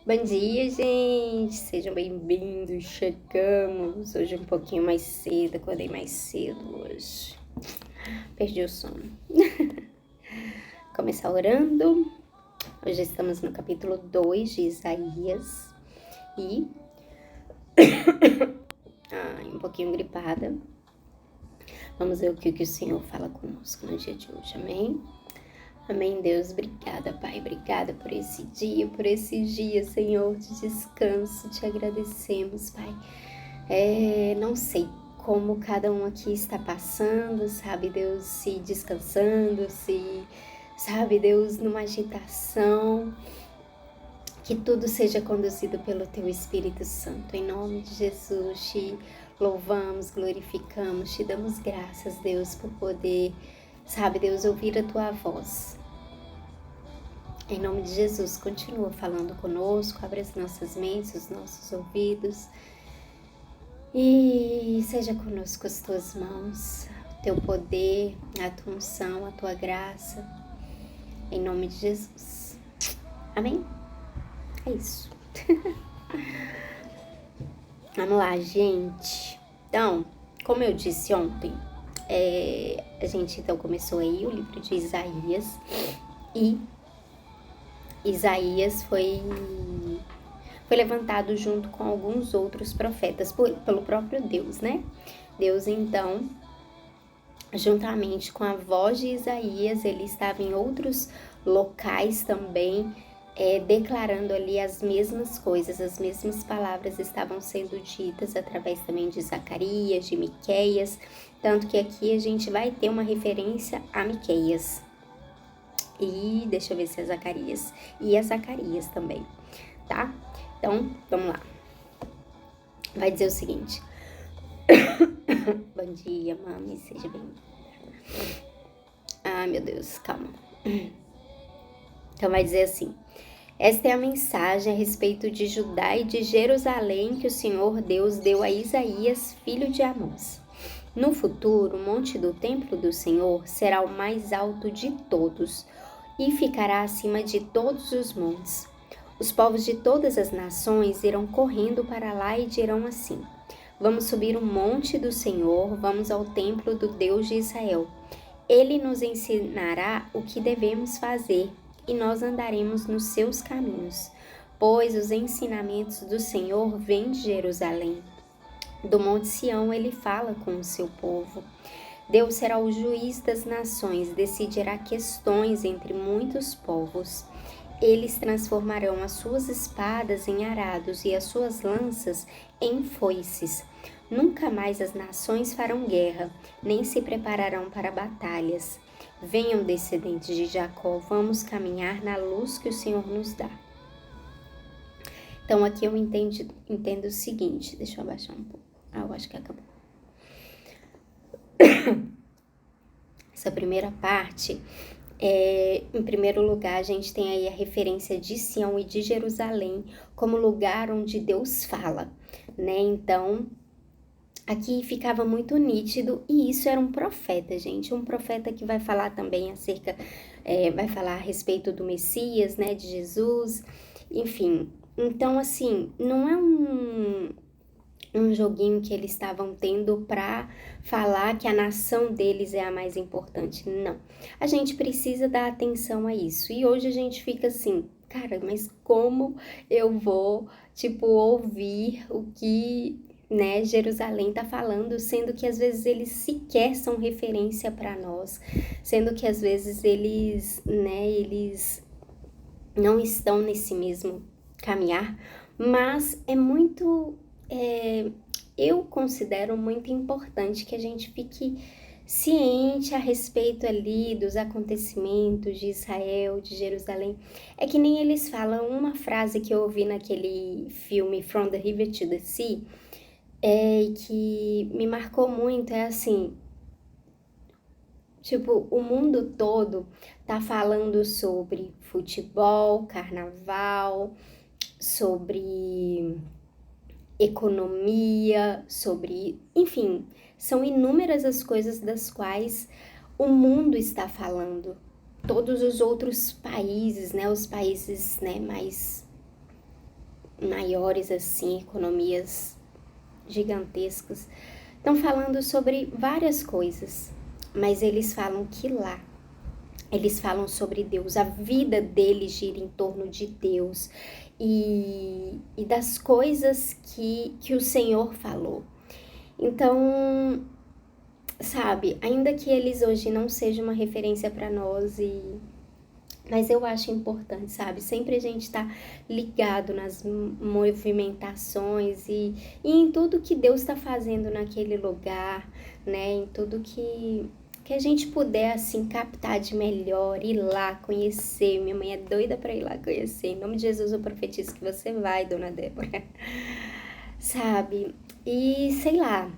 Bom dia, gente! Sejam bem-vindos. Chegamos hoje um pouquinho mais cedo, acordei mais cedo hoje. Perdi o sono. Começar orando. Hoje estamos no capítulo 2 de Isaías e um pouquinho gripada. Vamos ver o que o Senhor fala conosco no dia de hoje, amém? Amém, Deus. Obrigada, Pai. Obrigada por esse dia, Senhor, de descanso. Te agradecemos, Pai. Não sei como cada um aqui está passando, sabe, Deus, se descansando, sabe, Deus, numa agitação. Que tudo seja conduzido pelo Teu Espírito Santo. Em nome de Jesus, te louvamos, glorificamos, te damos graças, Deus, por poder, sabe, Deus, ouvir a Tua voz. Em nome de Jesus, continua falando conosco, abre as nossas mentes, os nossos ouvidos e seja conosco as Tuas mãos, o Teu poder, a Tua unção, a Tua graça, em nome de Jesus. Amém? É isso. Vamos lá, gente. Então, como eu disse ontem, a gente então começou aí o livro de Isaías e Isaías foi levantado junto com alguns outros profetas pelo próprio Deus, né? Deus, então, juntamente com a voz de Isaías, ele estava em outros locais também, declarando ali as mesmas coisas, as mesmas palavras estavam sendo ditas através também de Zacarias, de Miqueias, tanto que aqui a gente vai ter uma referência a Miqueias. E deixa eu ver se é Zacarias. E é Zacarias também, tá? Então, vamos lá. Vai dizer o seguinte. Bom dia, mami, seja bem-vinda. Meu Deus, calma. Então, vai dizer assim. Esta é a mensagem a respeito de Judá e de Jerusalém que o Senhor Deus deu a Isaías, filho de Amós. No futuro, o monte do templo do Senhor será o mais alto de todos e ficará acima de todos os montes. Os povos de todas as nações irão correndo para lá e dirão assim: vamos subir o monte do Senhor, vamos ao templo do Deus de Israel. Ele nos ensinará o que devemos fazer e nós andaremos nos seus caminhos, pois os ensinamentos do Senhor vêm de Jerusalém. Do Monte Sião ele fala com o seu povo. Deus será o juiz das nações, decidirá questões entre muitos povos. Eles transformarão as suas espadas em arados e as suas lanças em foices. Nunca mais as nações farão guerra, nem se prepararão para batalhas. Venham, descendentes de Jacó, vamos caminhar na luz que o Senhor nos dá. Então, aqui eu entendo o seguinte, deixa eu abaixar um pouco. Eu acho que acabou. Essa primeira parte, em primeiro lugar, a gente tem aí a referência de Sião e de Jerusalém como lugar onde Deus fala, né? Então, aqui ficava muito nítido, e isso era um profeta, gente, um profeta que vai falar também vai falar a respeito do Messias, né, de Jesus, enfim. Então, assim, não é um joguinho que eles estavam tendo para falar que a nação deles é a mais importante. Não. A gente precisa dar atenção a isso. E hoje a gente fica assim, cara, mas como eu vou, ouvir o que, né, Jerusalém tá falando, sendo que às vezes eles sequer são referência para nós, sendo que às vezes eles não estão nesse mesmo caminhar, mas eu considero muito importante que a gente fique ciente a respeito ali dos acontecimentos de Israel, de Jerusalém. É que nem eles falam, uma frase que eu ouvi naquele filme From the River to the Sea, que me marcou muito, é assim, o mundo todo tá falando sobre futebol, carnaval, sobre economia, enfim, são inúmeras as coisas das quais o mundo está falando. Todos os outros países, né, os países, né, mais maiores assim, economias gigantescas, estão falando sobre várias coisas, mas eles falam que lá, eles falam sobre Deus, a vida deles gira em torno de Deus e das coisas que o Senhor falou. Então, sabe, ainda que eles hoje não sejam uma referência para nós, mas eu acho importante, sabe, sempre a gente tá ligado nas movimentações e em tudo que Deus está fazendo naquele lugar, né, em tudo que a gente puder, assim, captar de melhor, ir lá conhecer. Minha mãe é doida para ir lá conhecer. Em nome de Jesus eu profetizo que você vai, dona Débora. Sabe? E sei lá,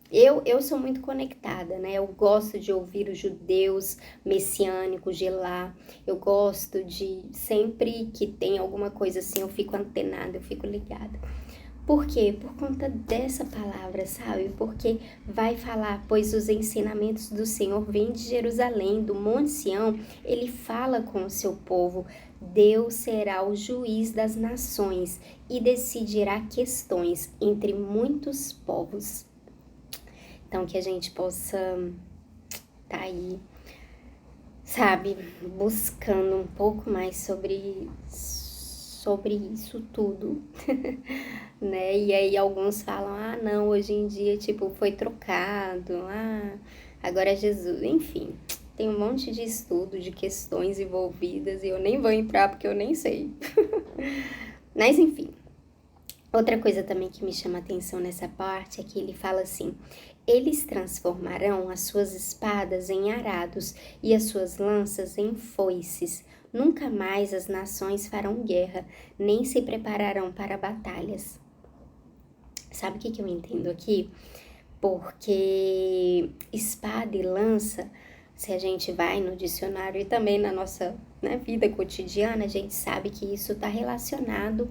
eu sou muito conectada, né? Eu gosto de ouvir os judeus messiânicos de lá. Eu gosto de, sempre que tem alguma coisa assim, eu fico antenada, eu fico ligada. Por quê? Por conta dessa palavra, sabe? Porque vai falar, pois os ensinamentos do Senhor vêm de Jerusalém, do Monte Sião. Ele fala com o seu povo. Deus será o juiz das nações e decidirá questões entre muitos povos. Então, que a gente possa tá aí, sabe, buscando um pouco mais sobre isso tudo, né? E aí alguns falam, ah, não, hoje em dia, tipo, foi trocado, ah, agora é Jesus, enfim. Tem um monte de estudo, de questões envolvidas e eu nem vou entrar porque eu nem sei. Mas, enfim. Outra coisa também que me chama a atenção nessa parte é que ele fala assim, eles transformarão as suas espadas em arados e as suas lanças em foices. Nunca mais as nações farão guerra, nem se prepararão para batalhas. Sabe o que eu entendo aqui? Porque espada e lança, se a gente vai no dicionário e também na nossa, né, vida cotidiana, a gente sabe que isso está relacionado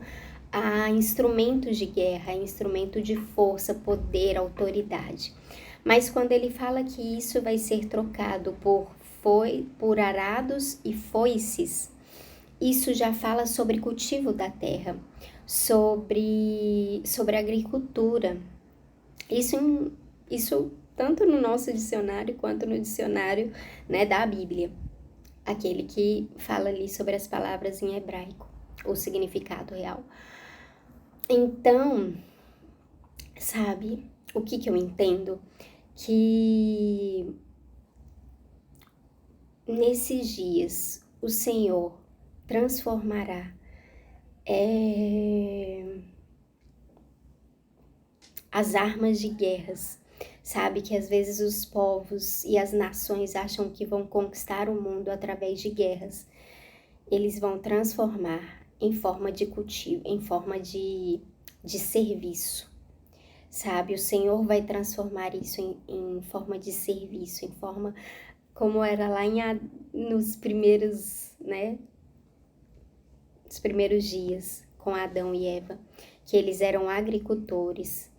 a instrumentos de guerra, a instrumento de força, poder, autoridade. Mas quando ele fala que isso vai ser trocado por arados e foices, isso já fala sobre cultivo da terra, sobre agricultura. Isso tanto no nosso dicionário quanto no dicionário, né, da Bíblia, aquele que fala ali sobre as palavras em hebraico, o significado real. Então, sabe, o que eu entendo? Que nesses dias o Senhor transformará as armas de guerras. Sabe que às vezes os povos e as nações acham que vão conquistar o mundo através de guerras. Eles vão transformar em forma de cultivo, em forma de serviço. Sabe, o Senhor vai transformar isso em forma de serviço, em forma como era lá nos primeiros, né, os primeiros dias com Adão e Eva, que eles eram agricultores,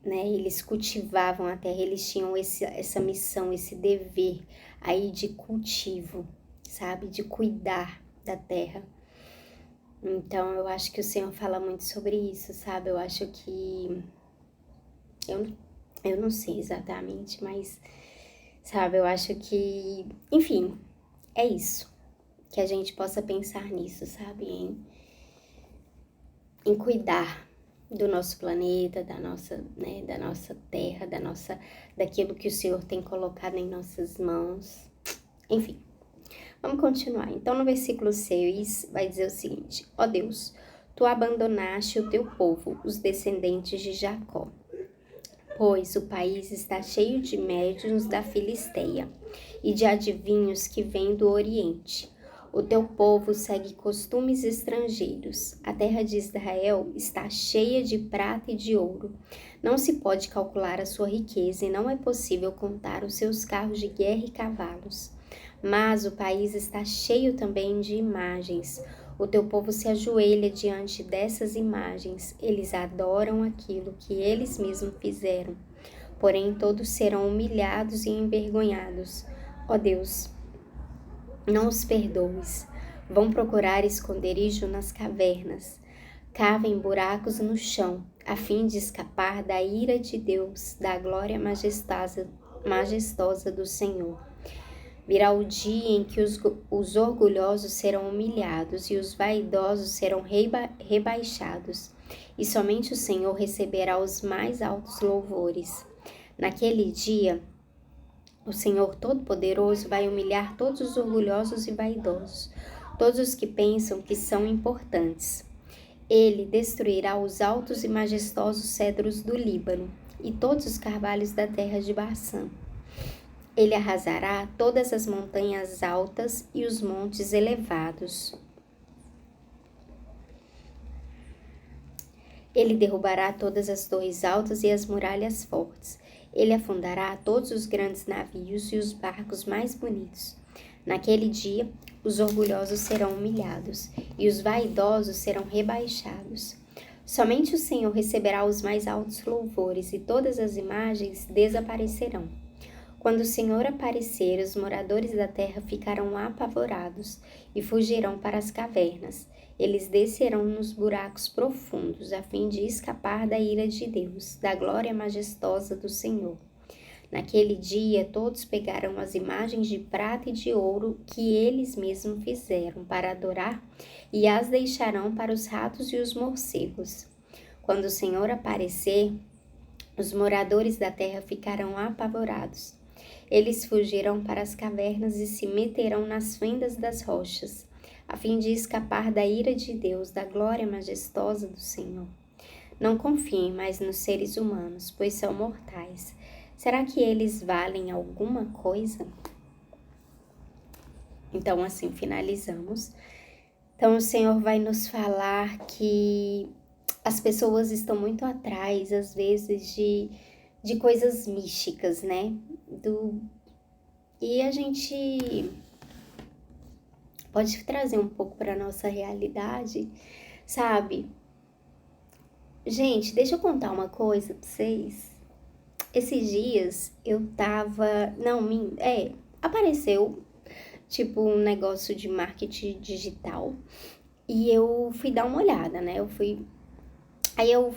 né, eles cultivavam a terra, eles tinham essa missão, esse dever aí de cultivo, sabe, de cuidar da terra. Então, eu acho que o Senhor fala muito sobre isso, sabe, eu acho que eu não sei exatamente, mas, sabe, eu acho que, enfim, é isso. Que a gente possa pensar nisso, sabe, em cuidar do nosso planeta, da nossa, né, da nossa terra, daquilo que o Senhor tem colocado em nossas mãos. Enfim, vamos continuar. Então, no versículo 6, vai dizer o seguinte, ó Deus, tu abandonaste o teu povo, os descendentes de Jacó. Pois o país está cheio de médiuns da Filisteia e de adivinhos que vêm do Oriente. O teu povo segue costumes estrangeiros. A terra de Israel está cheia de prata e de ouro. Não se pode calcular a sua riqueza e não é possível contar os seus carros de guerra e cavalos. Mas o país está cheio também de imagens. O teu povo se ajoelha diante dessas imagens. Eles adoram aquilo que eles mesmos fizeram. Porém, todos serão humilhados e envergonhados. Ó Deus, não os perdoes. Vão procurar esconderijo nas cavernas. Cavem buracos no chão, a fim de escapar da ira de Deus, da glória majestosa do Senhor. Virá o dia em que os orgulhosos serão humilhados e os vaidosos serão rebaixados, e somente o Senhor receberá os mais altos louvores. Naquele dia, o Senhor Todo-Poderoso vai humilhar todos os orgulhosos e vaidosos, todos os que pensam que são importantes. Ele destruirá os altos e majestosos cedros do Líbano e todos os carvalhos da terra de Baçã. Ele arrasará todas as montanhas altas e os montes elevados. Ele derrubará todas as torres altas e as muralhas fortes. Ele afundará todos os grandes navios e os barcos mais bonitos. Naquele dia, os orgulhosos serão humilhados e os vaidosos serão rebaixados. Somente o Senhor receberá os mais altos louvores e todas as imagens desaparecerão. Quando o Senhor aparecer, os moradores da terra ficarão apavorados e fugirão para as cavernas. Eles descerão nos buracos profundos, a fim de escapar da ira de Deus, da glória majestosa do Senhor. Naquele dia, todos pegarão as imagens de prata e de ouro que eles mesmos fizeram para adorar e as deixarão para os ratos e os morcegos. Quando o Senhor aparecer, os moradores da terra ficarão apavorados. Eles fugirão para as cavernas e se meterão nas fendas das rochas, a fim de escapar da ira de Deus, da glória majestosa do Senhor. Não confiem mais nos seres humanos, pois são mortais. Será que eles valem alguma coisa? Então, assim finalizamos. Então, o Senhor vai nos falar que as pessoas estão muito atrás, às vezes, de coisas místicas, né? E a gente pode trazer um pouco para nossa realidade, sabe? Gente, deixa eu contar uma coisa pra vocês. Esses dias eu tava... apareceu tipo um negócio de marketing digital e eu fui dar uma olhada, né? Aí eu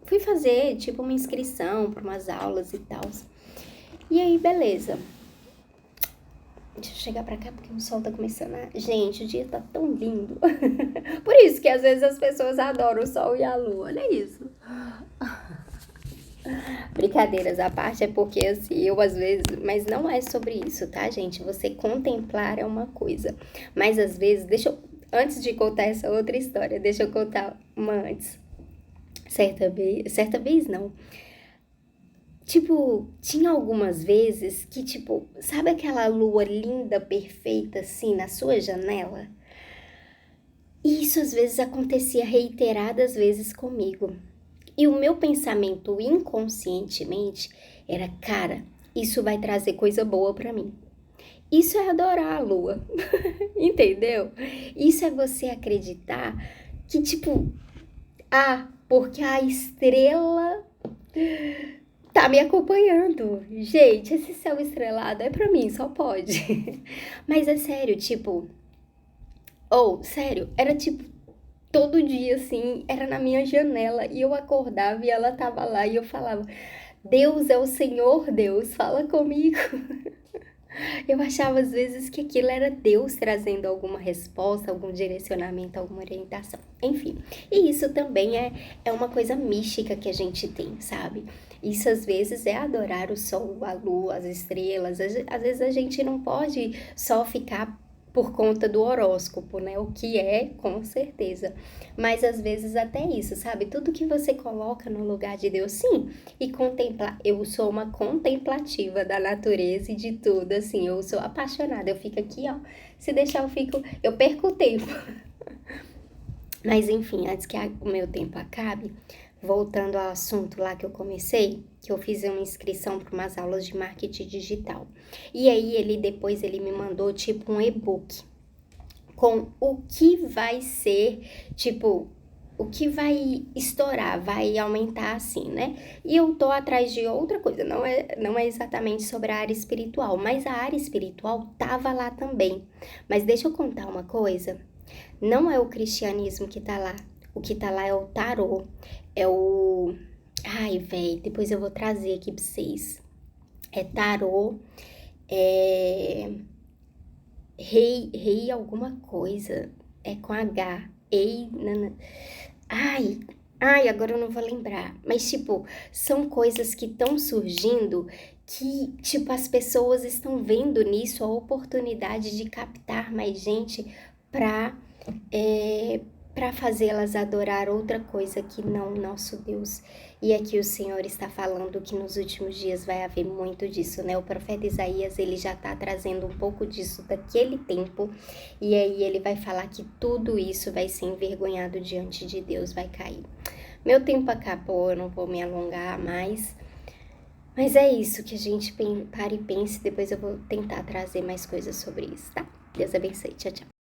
fui fazer tipo uma inscrição para umas aulas e tal. E aí, beleza. Deixa eu chegar pra cá porque o sol tá começando a... Gente, o dia tá tão lindo. Por isso que às vezes as pessoas adoram o sol e a lua, olha isso. Brincadeiras à parte, é porque assim, eu às vezes... Mas não é sobre isso, tá, gente? Você contemplar é uma coisa. Mas às vezes, antes de contar essa outra história, deixa eu contar uma antes. Certa vez não. Tipo, tinha algumas vezes que, tipo, sabe aquela lua linda, perfeita, assim, na sua janela? E isso às vezes acontecia reiteradas vezes comigo. E o meu pensamento inconscientemente era, cara, isso vai trazer coisa boa pra mim. Isso é adorar a lua, entendeu? Isso é você acreditar que, tipo, porque a estrela tá me acompanhando. Gente, esse céu estrelado é pra mim, só pode. Mas é sério, tipo... sério, era tipo... Todo dia, assim, era na minha janela. E eu acordava e ela tava lá. E eu falava, Deus é o Senhor Deus, fala comigo. Eu achava às vezes que aquilo era Deus trazendo alguma resposta, algum direcionamento, alguma orientação. Enfim, e isso também é uma coisa mística que a gente tem, sabe? Isso às vezes é adorar o sol, a lua, as estrelas. Às vezes a gente não pode só ficar por conta do horóscopo, né? O que é, com certeza. Mas às vezes até isso, sabe? Tudo que você coloca no lugar de Deus, sim. E contemplar. Eu sou uma contemplativa da natureza e de tudo, assim. Eu sou apaixonada. Eu fico aqui, ó. Se deixar, eu perco o tempo. Mas enfim, antes que o meu tempo acabe, voltando ao assunto lá que eu comecei, que eu fiz uma inscrição para umas aulas de marketing digital. E aí depois ele me mandou tipo um e-book com o que vai ser, tipo, o que vai estourar, vai aumentar assim, né? E eu tô atrás de outra coisa, não é exatamente sobre a área espiritual, mas a área espiritual tava lá também. Mas deixa eu contar uma coisa. Não é o cristianismo que tá lá. O que tá lá é o tarô. É o... Ai, véi, depois eu vou trazer aqui pra vocês. É tarô, é... Rei alguma coisa. É com H. Ai, agora eu não vou lembrar. Mas, tipo, são coisas que estão surgindo que, tipo, as pessoas estão vendo nisso a oportunidade de captar mais gente pra, pra fazê-las adorar outra coisa que não o nosso Deus. E aqui o Senhor está falando que nos últimos dias vai haver muito disso, né? O profeta Isaías, ele já tá trazendo um pouco disso daquele tempo, e aí ele vai falar que tudo isso vai ser envergonhado diante de Deus, vai cair. Meu tempo acabou, eu não vou me alongar mais, mas é isso, que a gente pare e pense, depois eu vou tentar trazer mais coisas sobre isso, tá? Deus abençoe, tchau, tchau.